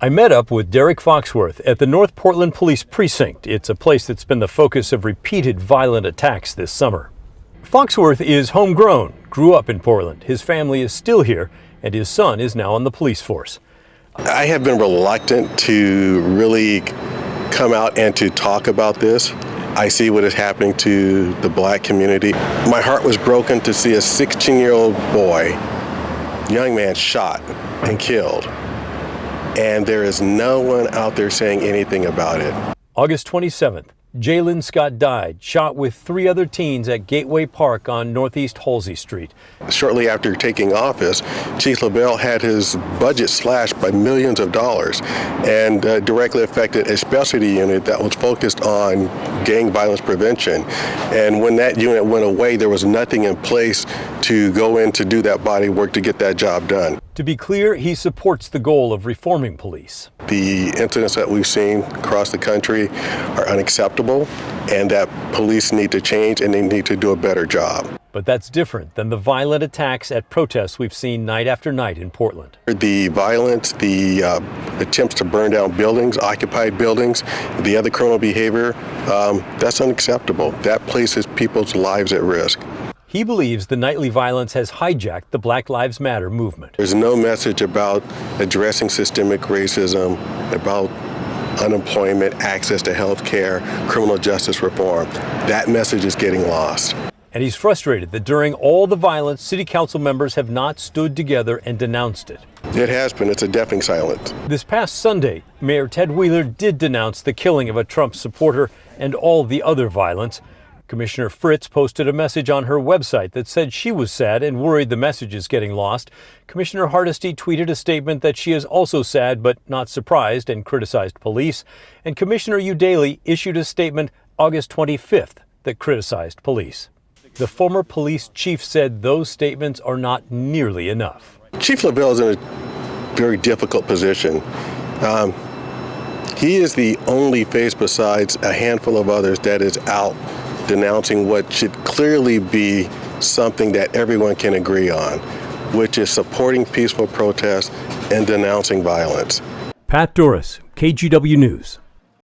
I met up with Derek Foxworth at the North Portland Police Precinct. It's a place that's been the focus of repeated violent attacks this summer. Foxworth is homegrown, grew up in Portland. His family is still here, and his son is now on the police force. I have been reluctant to really come out and to talk about this. I see what is happening to the black community. My heart was broken to see a 16-year-old boy, young man, shot and killed. And there is no one out there saying anything about it. August 27th, Jalen Scott died, shot with 3 other teens at Gateway Park on Northeast Halsey Street. Shortly after taking office, Chief LaBelle had his budget slashed by millions of dollars and directly affected a specialty unit that was focused on gang violence prevention. And when that unit went away, there was nothing in place to go in to do that body work to get that job done. To be clear, he supports the goal of reforming police. The incidents that we've seen across the country are unacceptable, and that police need to change and they need to do a better job. But that's different than the violent attacks at protests we've seen night after night in Portland. The violence, the attempts to burn down buildings, occupied buildings, the other criminal behavior, that's unacceptable. That places people's lives at risk. He believes the nightly violence has hijacked the Black Lives Matter movement. There's no message about addressing systemic racism, about unemployment, access to health care, criminal justice reform. That message is getting lost. And he's frustrated that during all the violence, city council members have not stood together and denounced it. It has been. It's a deafening silence. This past Sunday, Mayor Ted Wheeler did denounce the killing of a Trump supporter and all the other violence. Commissioner Fritz posted a message on her website that said she was sad and worried the message is getting lost. Commissioner Hardesty tweeted a statement that she is also sad but not surprised and criticized police. And Commissioner Udaley issued a statement August 25th that criticized police. The former police chief said those statements are not nearly enough. Chief LaBelle is in a very difficult position. He is the only face besides a handful of others that is out denouncing what should clearly be something that everyone can agree on, which is supporting peaceful protests and denouncing violence. Pat Doris, KGW News.